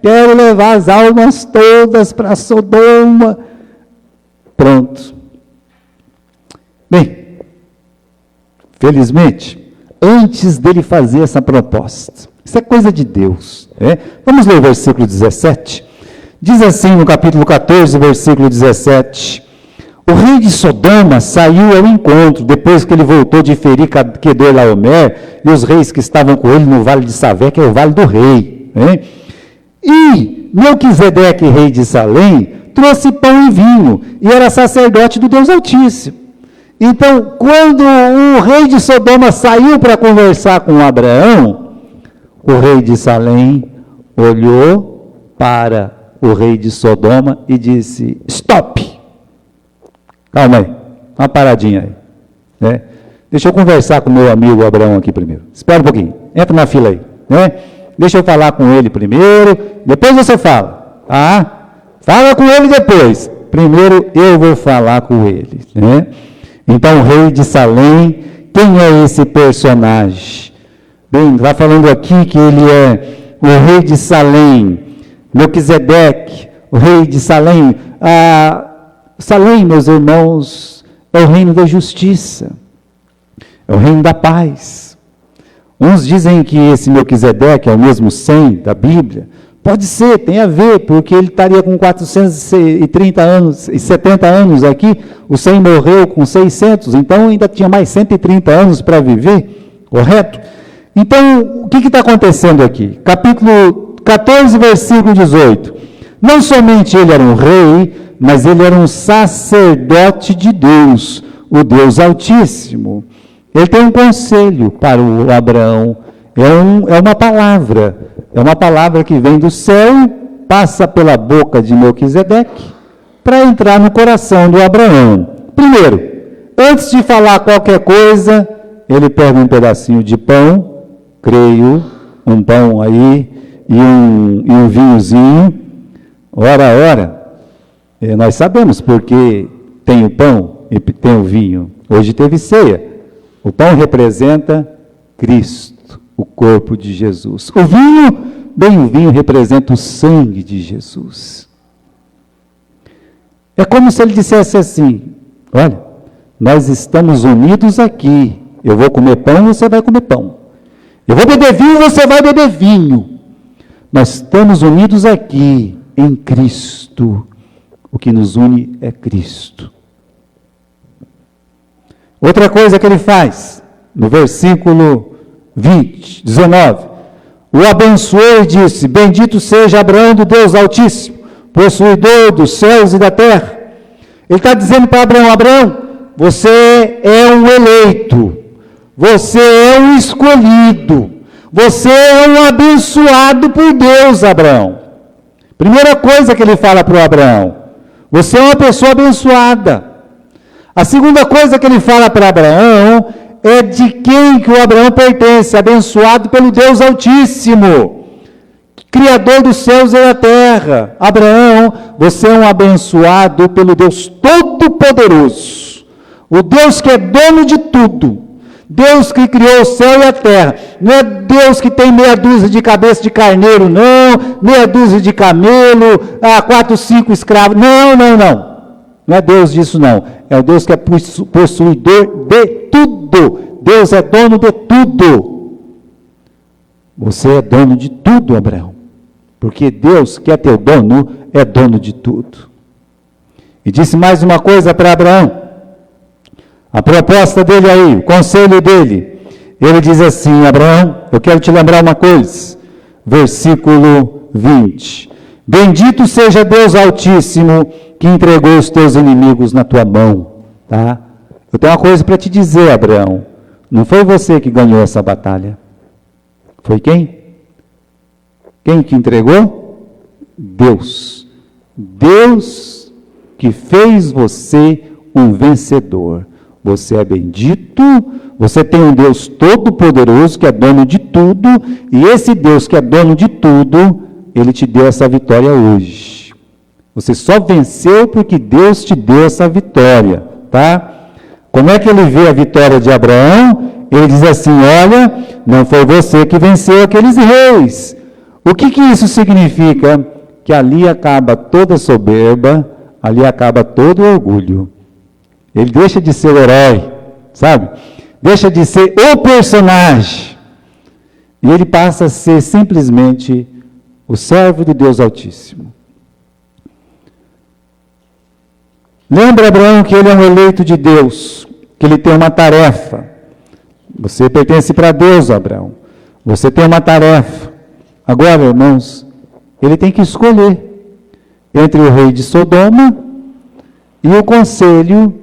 Quero levar as almas todas para Sodoma. Pronto. Bem, felizmente, antes dele fazer essa proposta, isso é coisa de Deus. Vamos ler o versículo 17. Diz assim no capítulo 14, versículo 17: o rei de Sodoma saiu ao encontro, depois que ele voltou de ferir Quedorlaomer e os reis que estavam com ele no vale de Savé, que é o vale do rei. E Melquisedeque, rei de Salém, trouxe pão e vinho, e era sacerdote do Deus Altíssimo. Então, quando o rei de Sodoma saiu para conversar com Abraão, o rei de Salém olhou para o rei de Sodoma e disse: stop! Calma aí, uma paradinha aí. Deixa eu conversar com o meu amigo Abraão aqui primeiro. Espera um pouquinho, entra na fila aí. Deixa eu falar com ele primeiro, depois você fala. Fala com ele depois. Primeiro eu vou falar com ele. Então, o rei de Salém, quem é esse personagem? Bem, está falando aqui que ele é o rei de Salém, Melquisedeque, o rei de Salém. Salém, meus irmãos, é o reino da justiça, é o reino da paz. Uns dizem que esse Melquisedeque é o mesmo Sem da Bíblia. Pode ser, tem a ver, porque ele estaria com 430 anos e 70 anos aqui, o Sem morreu com 600, então ainda tinha mais 130 anos para viver, correto? Então, o que está acontecendo aqui? Capítulo 14, versículo 18. Não somente ele era um rei, mas ele era um sacerdote de Deus, o Deus Altíssimo. Ele tem um conselho para o Abraão, é uma palavra que vem do céu, passa pela boca de Melquisedeque, para entrar no coração do Abraão. Primeiro, antes de falar qualquer coisa, ele pega um pedacinho de pão, creio, um pão aí, e um vinhozinho. Ora, nós sabemos porque tem o pão e tem o vinho. Hoje teve ceia. O pão representa Cristo, o corpo de Jesus. O vinho representa o sangue de Jesus. É como se ele dissesse assim: olha, nós estamos unidos aqui. Eu vou comer pão, você vai comer pão. Eu vou beber vinho, você vai beber vinho. Nós estamos unidos aqui em Cristo. O que nos une é Cristo. Outra coisa que ele faz, no versículo 19, o abençoou e disse: bendito seja Abraão do Deus Altíssimo, possuidor dos céus e da terra. Ele está dizendo para Abraão, você é um eleito, você é um escolhido, você é um abençoado por Deus, Abraão. Primeira coisa que ele fala para o Abraão, você é uma pessoa abençoada. A segunda coisa que ele fala para Abraão é de quem que o Abraão pertence, abençoado pelo Deus Altíssimo, Criador dos céus e da terra. Abraão, você é um abençoado pelo Deus Todo-Poderoso, o Deus que é dono de tudo, Deus que criou o céu e a terra. Não é Deus que tem meia dúzia de cabeça de carneiro, não, meia dúzia de camelo, 4, 5 escravos, não. Não é Deus disso, não. É o Deus que é possuidor de tudo. Deus é dono de tudo. Você é dono de tudo, Abraão. Porque Deus, que é teu dono, é dono de tudo. E disse mais uma coisa para Abraão. A proposta dele aí, o conselho dele. Ele diz assim: Abraão, eu quero te lembrar uma coisa. Versículo 20. Bendito seja Deus Altíssimo, que entregou os teus inimigos na tua mão. Tá? Eu tenho uma coisa para te dizer, Abraão. Não foi você que ganhou essa batalha. Foi quem? Quem que entregou? Deus. Deus que fez você um vencedor. Você é bendito, você tem um Deus todo-poderoso que é dono de tudo, e esse Deus que é dono de tudo, Ele te deu essa vitória hoje. Você só venceu porque Deus te deu essa vitória, tá? Como é que ele vê a vitória de Abraão? Ele diz assim, olha, não foi você que venceu aqueles reis. O que isso significa? Que ali acaba toda soberba, ali acaba todo orgulho. Ele deixa de ser o herói, sabe? Deixa de ser o personagem. E ele passa a ser simplesmente o servo de Deus Altíssimo. Lembra, Abraão, que ele é um eleito de Deus, que ele tem uma tarefa. Você pertence para Deus, Abraão. Você tem uma tarefa. Agora, irmãos, ele tem que escolher entre o rei de Sodoma e o conselho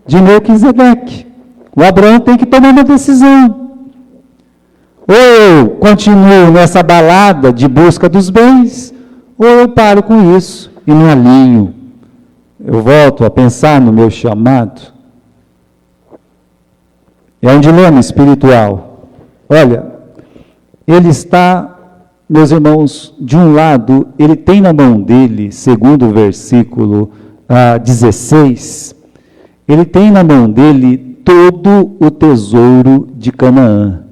de Melquisedeque. O Abraão tem que tomar uma decisão. Ou eu continuo nessa balada de busca dos bens, ou eu paro com isso e me alinho. Eu volto a pensar no meu chamado. É um dilema espiritual. Olha, ele está, meus irmãos, de um lado, ele tem na mão dele, segundo o versículo 16, ele tem na mão dele todo o tesouro de Canaã.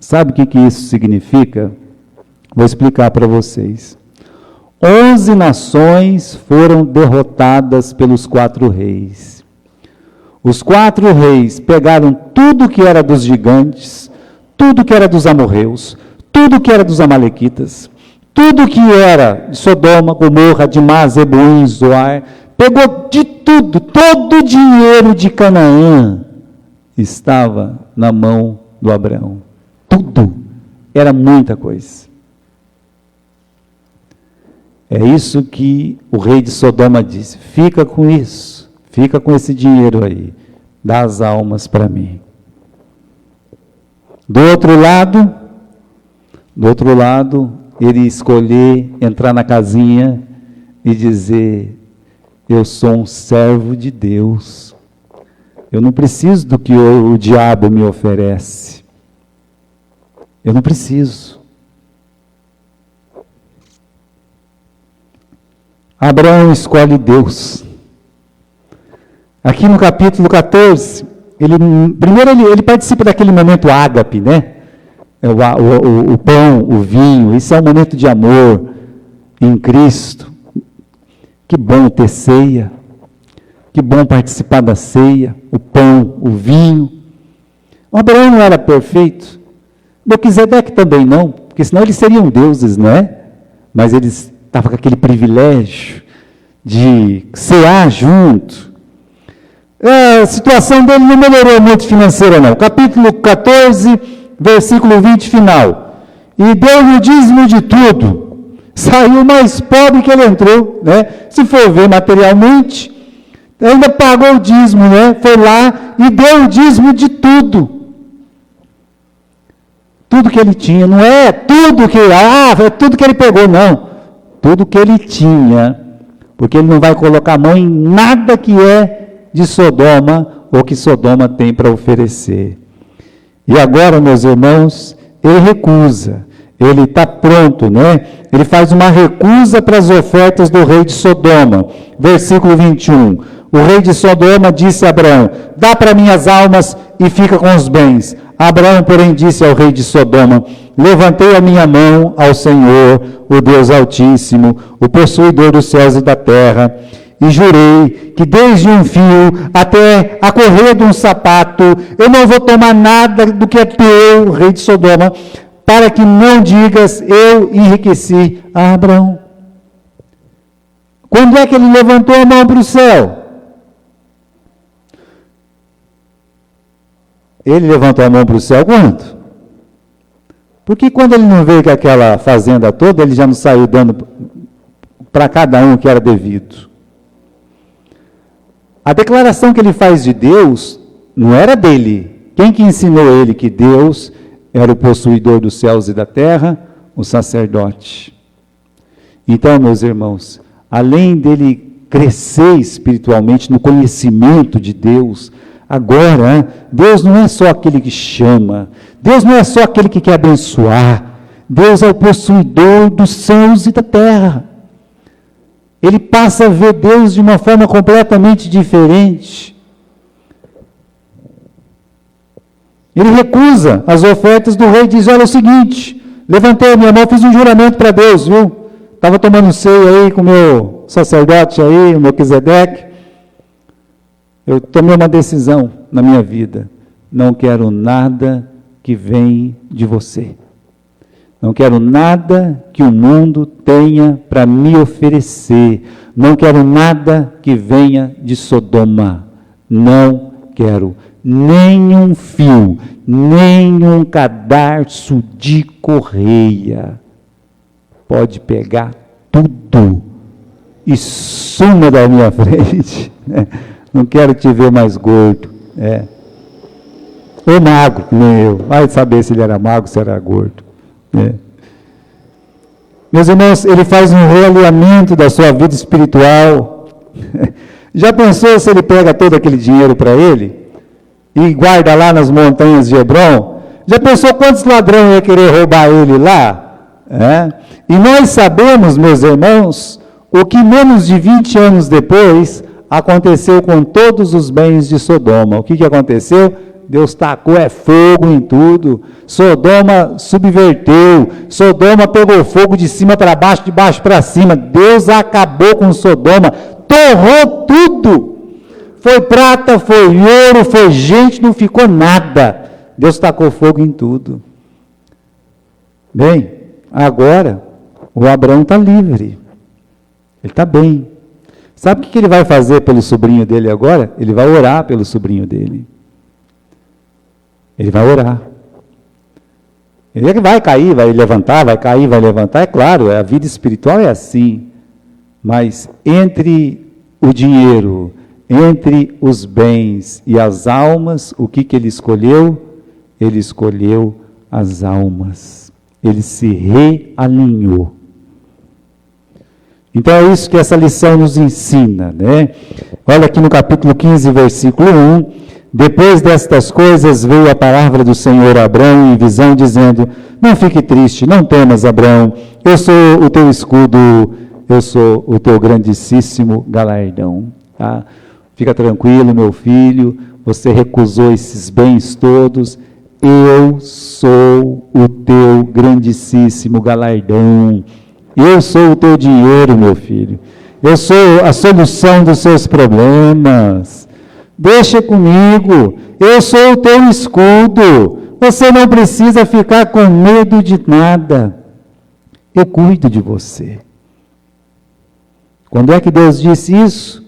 Sabe o que isso significa? Vou explicar para vocês. 11 nações foram derrotadas pelos 4 reis. Os 4 reis pegaram tudo que era dos gigantes, tudo que era dos amorreus, tudo que era dos amalequitas, tudo que era de Sodoma, Gomorra, Admá, Zeboim, Zoar, pegou de tudo, todo o dinheiro de Canaã estava na mão do Abraão. Tudo. Era muita coisa. É isso que o rei de Sodoma disse, fica com isso, fica com esse dinheiro aí, dá as almas para mim. Do outro lado, ele escolher entrar na casinha e dizer, eu sou um servo de Deus, eu não preciso do que o diabo me oferece, eu não preciso. Abraão escolhe Deus. Aqui no capítulo 14, primeiro ele participa daquele momento ágape, né? O pão, o vinho, isso é um momento de amor em Cristo. Que bom ter ceia, que bom participar da ceia, o pão, o vinho. O Abraão não era perfeito, Melquisedeque também não, porque senão eles seriam deuses, não é? Mas eles estava com aquele privilégio de cear junto. A situação dele não melhorou muito financeira, não. Capítulo 14, versículo 20, final. E deu-lhe o dízimo de tudo. Saiu mais pobre que ele entrou, né? Se for ver materialmente, ainda pagou o dízimo, né? Foi lá e deu o dízimo de tudo. Tudo que ele tinha, não é tudo que, é tudo que ele pegou, não. Tudo que ele tinha, porque ele não vai colocar a mão em nada que é de Sodoma, ou que Sodoma tem para oferecer. E agora, meus irmãos, ele recusa, ele está pronto, né? Ele faz uma recusa para as ofertas do rei de Sodoma. Versículo 21, o rei de Sodoma disse a Abraão, dá para mim as almas e fica com os bens. Abraão, porém, disse ao rei de Sodoma, levantei a minha mão ao Senhor, o Deus Altíssimo, o possuidor dos céus e da terra, e jurei que desde um fio até a correia de um sapato, eu não vou tomar nada do que é teu, rei de Sodoma, para que não digas, eu enriqueci a Abraão. Quando é que ele levantou a mão para o céu? Ele levantou a mão para o céu quando? Porque quando ele não veio com aquela fazenda toda, ele já não saiu dando para cada um que era devido. A declaração que ele faz de Deus não era dele. Quem que ensinou ele que Deus era o possuidor dos céus e da terra? O sacerdote. Então, meus irmãos, além dele crescer espiritualmente no conhecimento de Deus. Agora, Deus não é só aquele que chama, Deus não é só aquele que quer abençoar, Deus é o possuidor dos céus e da terra. Ele passa a ver Deus de uma forma completamente diferente. Ele recusa as ofertas do rei e diz: olha, é o seguinte, levantei a minha mão, fiz um juramento para Deus, viu? Estava tomando ceia aí com o meu sacerdote aí, o Melquisedeque. Eu tomei uma decisão na minha vida. Não quero nada que vem de você. Não quero nada que o mundo tenha para me oferecer. Não quero nada que venha de Sodoma. Não quero nem um fio, nem um cadarço de correia. Pode pegar tudo e suma da minha frente. Não quero te ver mais gordo. Ou magro, que nem eu. Vai saber se ele era magro, se era gordo. Meus irmãos, ele faz um realinhamento da sua vida espiritual. Já pensou se ele pega todo aquele dinheiro para ele e guarda lá nas montanhas de Hebron? Já pensou quantos ladrões iam querer roubar ele lá? E nós sabemos, meus irmãos, o que menos de 20 anos depois aconteceu com todos os bens de Sodoma. O que aconteceu? Deus tacou fogo em tudo. Sodoma subverteu. Sodoma pegou fogo de cima para baixo, de baixo para cima. Deus acabou com Sodoma. Torrou tudo. Foi prata, foi ouro, foi gente, não ficou nada. Deus tacou fogo em tudo. Bem, agora o Abraão está livre. Ele está bem. Sabe o que ele vai fazer pelo sobrinho dele agora? Ele vai orar pelo sobrinho dele. Ele vai orar. Ele vai cair, vai levantar, vai cair, vai levantar. É claro, a vida espiritual é assim. Mas entre o dinheiro, entre os bens e as almas, o que ele escolheu? Ele escolheu as almas. Ele se realinhou. Então é isso que essa lição nos ensina, né? Olha aqui no capítulo 15, versículo 1. Depois destas coisas veio a palavra do Senhor a Abrão em visão, dizendo: não fique triste, não temas, Abrão, eu sou o teu escudo, eu sou o teu grandíssimo galardão. Tá? Fica tranquilo, meu filho, você recusou esses bens todos, eu sou o teu grandíssimo galardão. Eu sou o teu dinheiro, meu filho. Eu sou a solução dos seus problemas. Deixa comigo. Eu sou o teu escudo. Você não precisa ficar com medo de nada. Eu cuido de você. Quando é que Deus disse isso?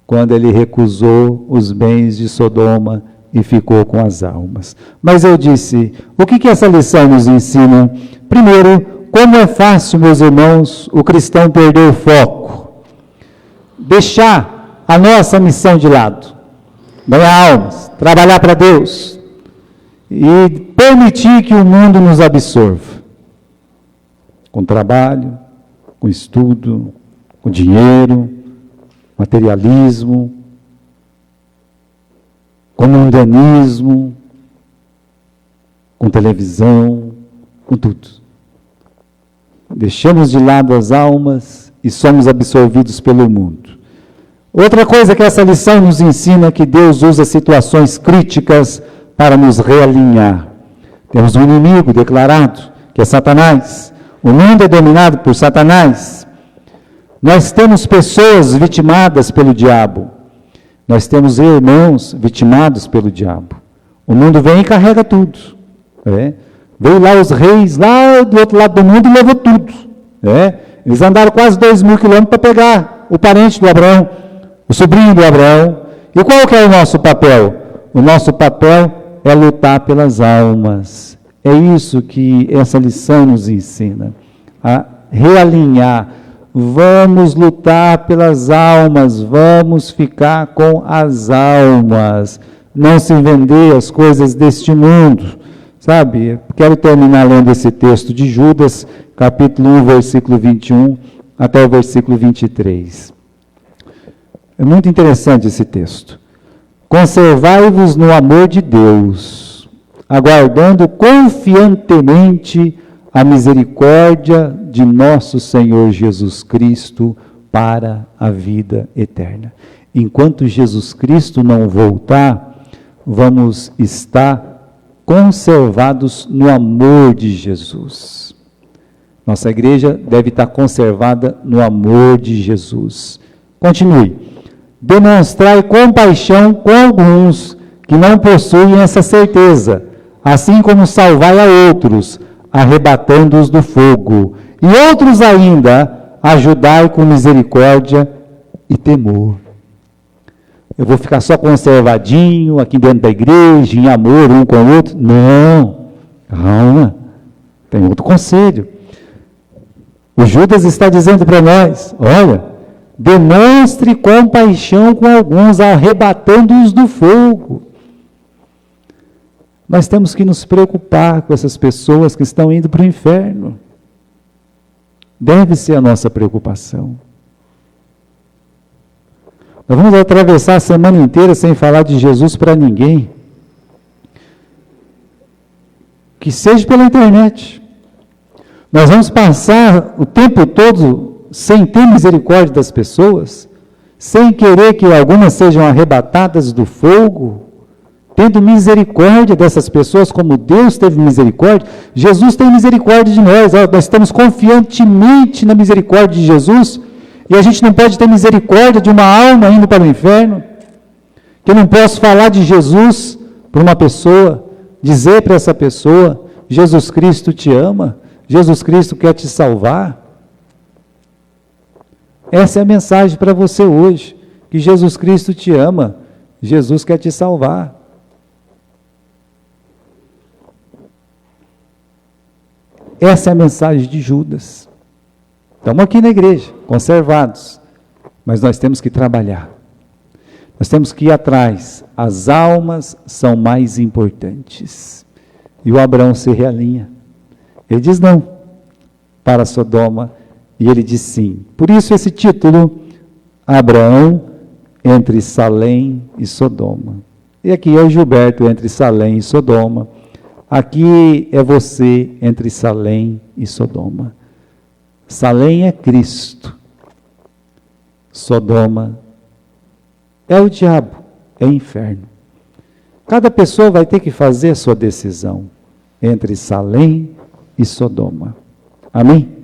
Quando ele recusou os bens de Sodoma e ficou com as almas. Mas eu disse, o que essa lição nos ensina? Primeiro, como é fácil, meus irmãos, o cristão perder o foco, deixar a nossa missão de lado, ganhar almas, trabalhar para Deus e permitir que o mundo nos absorva, com trabalho, com estudo, com dinheiro, materialismo, com mundanismo, com televisão, com tudo. Deixamos de lado as almas e somos absorvidos pelo mundo. Outra coisa que essa lição nos ensina é que Deus usa situações críticas para nos realinhar. Temos um inimigo declarado, que é Satanás. O mundo é dominado por Satanás. Nós temos pessoas vitimadas pelo diabo. Nós temos irmãos vitimados pelo diabo. O mundo vem e carrega tudo. Veio lá os reis, lá do outro lado do mundo, e levou tudo. Eles andaram quase 2.000 quilômetros para pegar o parente do Abraão, o sobrinho do Abraão. E qual que é o nosso papel? O nosso papel é lutar pelas almas. É isso que essa lição nos ensina. A realinhar. Vamos lutar pelas almas, vamos ficar com as almas. Não se vender as coisas deste mundo. Sabe, quero terminar lendo esse texto de Judas, capítulo 1, versículo 21, até o versículo 23. É muito interessante esse texto. Conservai-vos no amor de Deus, aguardando confiantemente a misericórdia de nosso Senhor Jesus Cristo para a vida eterna. Enquanto Jesus Cristo não voltar, vamos estar conservados no amor de Jesus. Nossa igreja deve estar conservada no amor de Jesus. Continue. Demonstrai compaixão com alguns que não possuem essa certeza, assim como salvai a outros, arrebatando-os do fogo. E outros ainda, ajudai com misericórdia e temor. Eu vou ficar só conservadinho aqui dentro da igreja, em amor um com o outro? Não, calma, tem outro conselho. O Judas está dizendo para nós, olha, demonstre compaixão com alguns, arrebatando-os do fogo. Nós temos que nos preocupar com essas pessoas que estão indo para o inferno. Deve ser a nossa preocupação. Nós vamos atravessar a semana inteira sem falar de Jesus para ninguém. Que seja pela internet. Nós vamos passar o tempo todo sem ter misericórdia das pessoas, sem querer que algumas sejam arrebatadas do fogo, tendo misericórdia dessas pessoas como Deus teve misericórdia. Jesus tem misericórdia de nós, nós estamos confiantemente na misericórdia de Jesus, e a gente não pode ter misericórdia de uma alma indo para o inferno, que eu não posso falar de Jesus para uma pessoa, dizer para essa pessoa, Jesus Cristo te ama, Jesus Cristo quer te salvar. Essa é a mensagem para você hoje, que Jesus Cristo te ama, Jesus quer te salvar. Essa é a mensagem de Judas. Estamos aqui na igreja, conservados, mas nós temos que trabalhar. Nós temos que ir atrás. As almas são mais importantes. E o Abraão se realinha. Ele diz não para Sodoma, e ele diz sim. Por isso esse título, Abraão entre Salém e Sodoma. E aqui é o Gilberto entre Salém e Sodoma. Aqui é você entre Salém e Sodoma. Salém é Cristo. Sodoma é o diabo, é o inferno. Cada pessoa vai ter que fazer a sua decisão entre Salém e Sodoma. Amém?